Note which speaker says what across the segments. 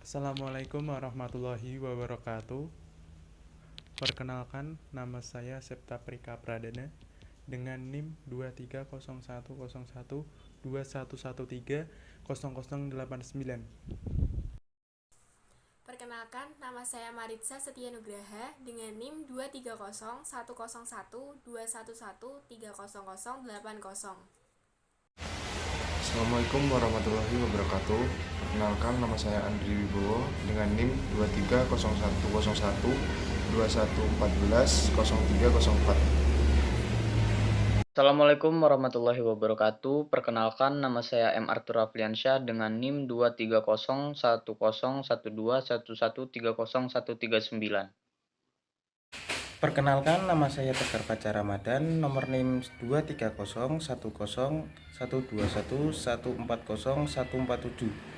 Speaker 1: Assalamualaikum warahmatullahi wabarakatuh. Perkenalkan, nama saya Septa Prika Pradana dengan NIM 23010121130089.
Speaker 2: Perkenalkan, nama saya Maritza Setia Nugraha dengan NIM 23010010121300080.
Speaker 3: Assalamualaikum warahmatullahi wabarakatuh. Perkenalkan, nama saya Andri Wibowo dengan NIM 2301012114
Speaker 4: Assalamualaikum warahmatullahi wabarakatuh. Perkenalkan, nama saya M. Arthur Afliansyah dengan NIM 230101111130139.
Speaker 5: Perkenalkan, nama saya Tegar Fajar Ramadan, nomor NIM 23010121141401407.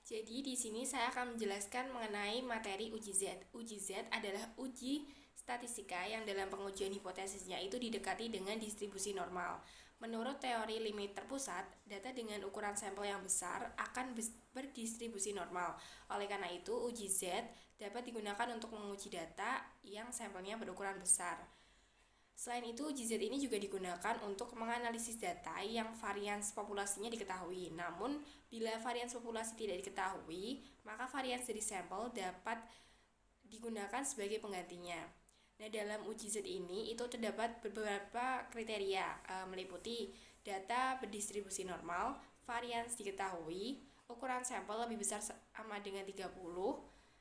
Speaker 2: Jadi di sini saya akan menjelaskan mengenai materi uji Z. Uji Z adalah uji statistika yang dalam pengujian hipotesisnya itu didekati dengan distribusi normal. Menurut teori limit terpusat, data dengan ukuran sampel yang besar akan berdistribusi normal. Oleh karena itu, uji Z dapat digunakan untuk menguji data yang sampelnya berukuran besar. Selain itu, uji Z ini juga digunakan untuk menganalisis data yang varians populasinya diketahui. Namun, bila varians populasi tidak diketahui, maka varians dari sampel dapat digunakan sebagai penggantinya. Nah, dalam uji Z ini itu terdapat beberapa kriteria, meliputi data berdistribusi normal, varians diketahui, ukuran sampel lebih besar sama dengan 30,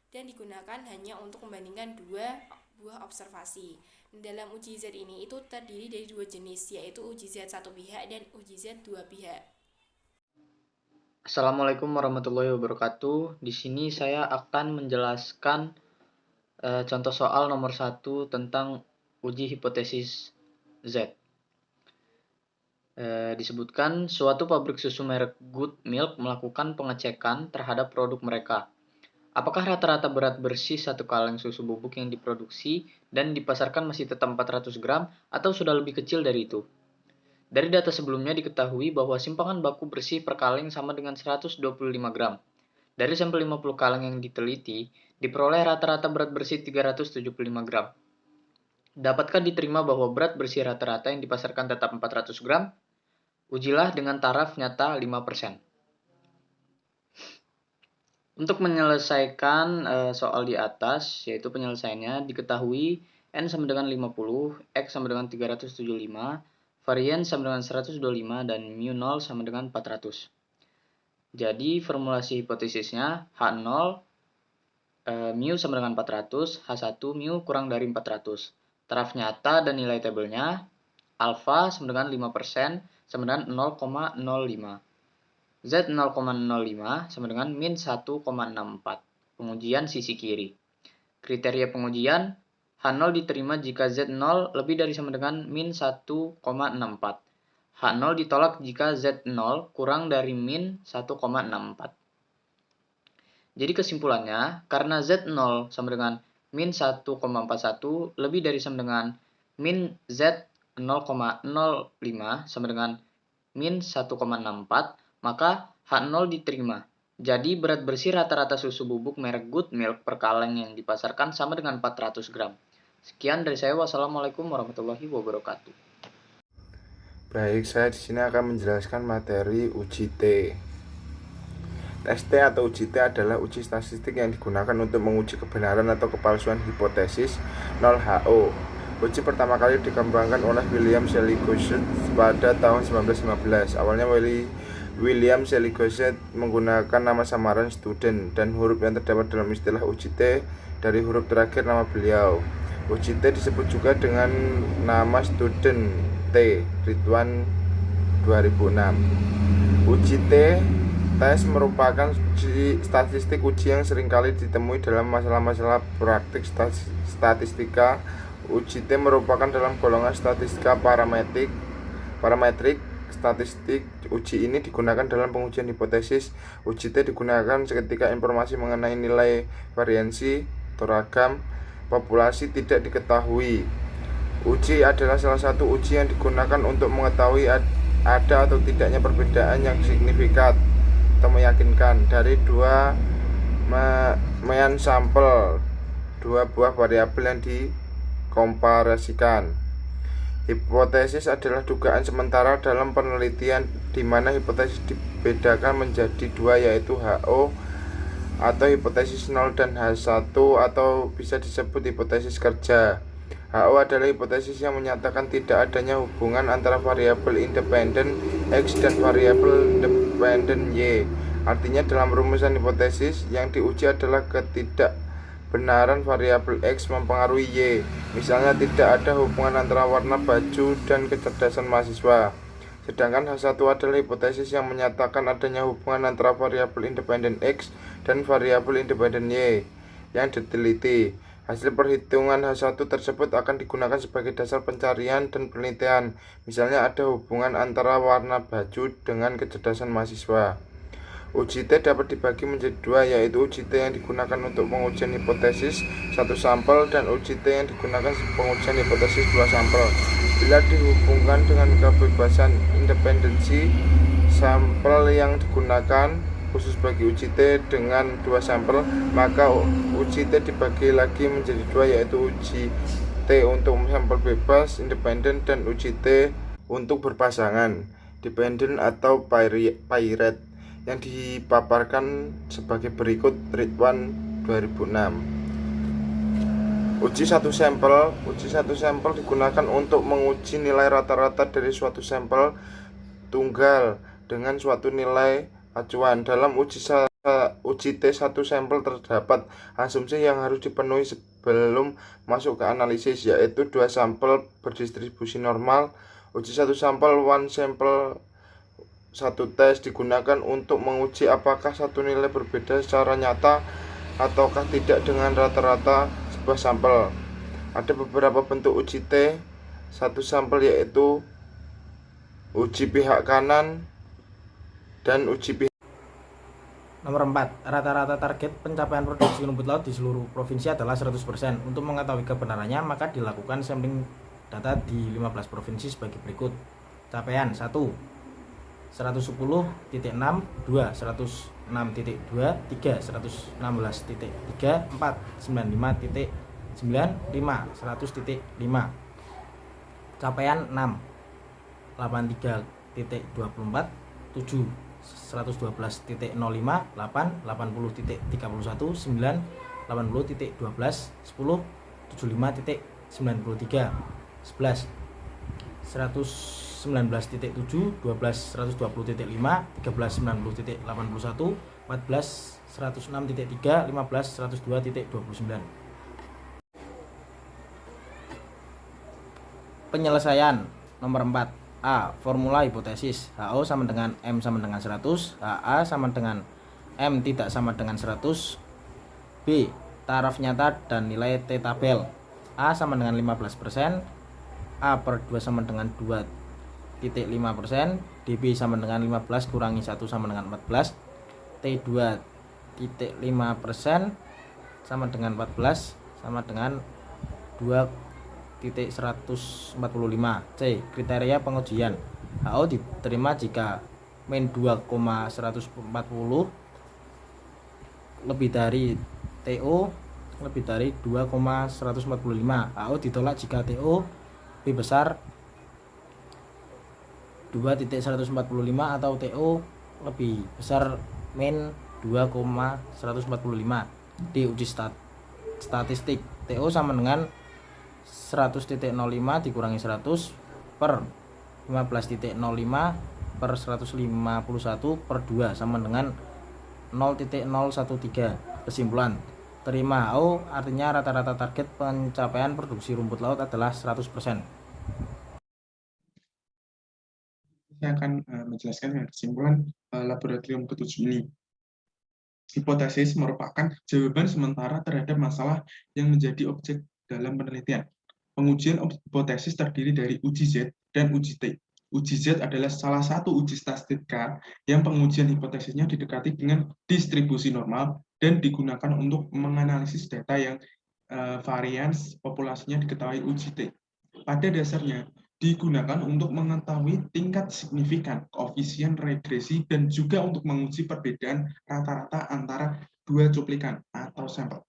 Speaker 2: dan digunakan hanya untuk membandingkan dua buah observasi. Dalam uji Z ini itu terdiri dari dua jenis, yaitu uji Z satu pihak dan uji Z dua pihak.
Speaker 4: Assalamualaikum warahmatullahi wabarakatuh. Di sini saya akan menjelaskan contoh soal nomor 1 tentang uji hipotesis Z. Disebutkan suatu pabrik susu merek Good Milk melakukan pengecekan terhadap produk mereka. Apakah rata-rata berat bersih satu kaleng susu bubuk yang diproduksi dan dipasarkan masih tetap 400 gram atau sudah lebih kecil dari itu? Dari data sebelumnya diketahui bahwa simpangan baku bersih per kaleng sama dengan 125 gram. Dari sampel 50 kaleng yang diteliti, diperoleh rata-rata berat bersih 375 gram. Dapatkah diterima bahwa berat bersih rata-rata yang dipasarkan tetap 400 gram? Ujilah dengan taraf nyata 5%. Untuk menyelesaikan soal di atas, yaitu penyelesaiannya, diketahui N sama dengan 50, X sama dengan 375, varian sama dengan 125, dan mu 0 sama dengan 400. Jadi formulasi hipotesisnya H0 mu sama dengan 400, H1 mu kurang dari 400. Taraf nyata dan nilai tabelnya alfa sama dengan 5% sama dengan 0,05. Z 0,05 sama dengan min 1,64. Pengujian sisi kiri. Kriteria pengujian H0 diterima jika Z0 lebih dari sama dengan min 1,64. H0 ditolak jika Z0 kurang dari min 1,64. Jadi kesimpulannya, karena Z0 sama dengan min 1,41 lebih dari sama dengan min Z 0,05 sama dengan min 1,64, maka H0 diterima. Jadi berat bersih rata-rata susu bubuk merek Good Milk per kaleng yang dipasarkan sama dengan 400 gram. Sekian dari saya. Wassalamualaikum warahmatullahi wabarakatuh.
Speaker 3: Baik, saya di sini akan menjelaskan materi uji T. Tes T atau uji T adalah uji statistik yang digunakan untuk menguji kebenaran atau kepalsuan hipotesis 0HO. Uji pertama kali dikembangkan oleh William Selig-Gosset pada tahun 1915. Awalnya William Selig-Gosset menggunakan nama samaran student dan huruf yang terdapat dalam istilah uji T dari huruf terakhir nama beliau. Uji T disebut juga dengan nama student T, Ridwan 2006. Uji T tes merupakan statistik uji yang seringkali ditemui dalam masalah-masalah praktik statistika. Uji T merupakan dalam golongan statistika parametrik statistik. Uji ini digunakan dalam pengujian hipotesis. Uji T digunakan ketika informasi mengenai nilai variansi atau ragam populasi tidak diketahui. Uji adalah salah satu uji yang digunakan untuk mengetahui ada atau tidaknya perbedaan yang signifikan atau meyakinkan dari dua main sampel, dua buah variabel yang dikomparasikan. Hipotesis adalah dugaan sementara dalam penelitian di mana hipotesis dibedakan menjadi dua, yaitu HO atau hipotesis 0 dan H1 atau bisa disebut hipotesis kerja. HO adalah hipotesis yang menyatakan tidak adanya hubungan antara variabel independen X dan variabel dependen Y. Artinya dalam rumusan hipotesis yang diuji adalah ketidakbenaran variabel X mempengaruhi Y. Misalnya tidak ada hubungan antara warna baju dan kecerdasan mahasiswa. Sedangkan H1 adalah hipotesis yang menyatakan adanya hubungan antara variabel independen X dan variabel independen Y yang diteliti. Hasil perhitungan H1 tersebut akan digunakan sebagai dasar pencarian dan penelitian. Misalnya ada hubungan antara warna baju dengan kecerdasan mahasiswa. Uji T dapat dibagi menjadi dua, yaitu uji T yang digunakan untuk pengujian hipotesis satu sampel dan uji T yang digunakan pengujian hipotesis dua sampel. Bila dihubungkan dengan kebebasan independensi sampel yang digunakan khusus bagi uji T dengan dua sampel, maka uji T dibagi lagi menjadi dua, yaitu uji T untuk sampel bebas independen dan uji T untuk berpasangan dependen atau paired yang dipaparkan sebagai berikut. Ridwan 2006. Uji satu sampel digunakan untuk menguji nilai rata-rata dari suatu sampel tunggal dengan suatu nilai acuan. Dalam uji T satu sampel terdapat asumsi yang harus dipenuhi sebelum masuk ke analisis, yaitu dua sampel berdistribusi normal. Uji satu sampel one sample satu tes digunakan untuk menguji apakah satu nilai berbeda secara nyata ataukah tidak dengan rata-rata sebuah sampel. Ada beberapa bentuk uji T satu sampel, yaitu uji pihak kanan dan uji pihak.
Speaker 5: Nomor 4. Rata-rata target pencapaian produksi rumput laut di seluruh provinsi adalah 100%. Untuk mengetahui kebenarannya, maka dilakukan sampling data di 15 provinsi sebagai berikut. Capaian 1. 110.6, 2, 106.2, 3, 116.3, 4, 95.95, 100.5. Capaian 6, 83.24, 7, 112.05, 8, 80.31, 9, 80.12, 10, 75.93, 11, 119.7, 12, 120.5, 13, 90.81, 14, 106.3, 15, 102.29. Penyelesaian nomor 4. A. Formula hipotesis. HO sama dengan M sama dengan 100, HA sama dengan M tidak sama dengan 100. B. Taraf nyata dan nilai T tabel. A sama dengan 15%, A per 2 sama dengan 2,5%, DB sama dengan 15 kurangi 1 sama dengan 14, T2,5% sama dengan 14 sama dengan 2,145. C. Kriteria pengujian. HO diterima jika min 2,140 lebih dari TO lebih dari 2,145. HO ditolak jika TO lebih besar 2,145 atau TO lebih besar min 2,145. D. Uji statistik. TO sama dengan 100.05 dikurangi 100 per 15.05 per 151 per 2 sama dengan 0,013. Kesimpulan, terima HO artinya rata-rata target pencapaian produksi rumput laut adalah 100%.
Speaker 6: Saya akan menjelaskan dengan kesimpulan laboratorium ke-7 ini. Hipotesis merupakan jawaban sementara terhadap masalah yang menjadi objek dalam penelitian. Pengujian hipotesis terdiri dari uji Z dan uji T. Uji Z adalah salah satu uji statistika yang pengujian hipotesisnya didekati dengan distribusi normal dan digunakan untuk menganalisis data yang varians populasinya diketahui uji T. Pada dasarnya, digunakan untuk mengetahui tingkat signifikan, koefisien regresi, dan juga untuk menguji perbedaan rata-rata antara dua cuplikan atau sampel.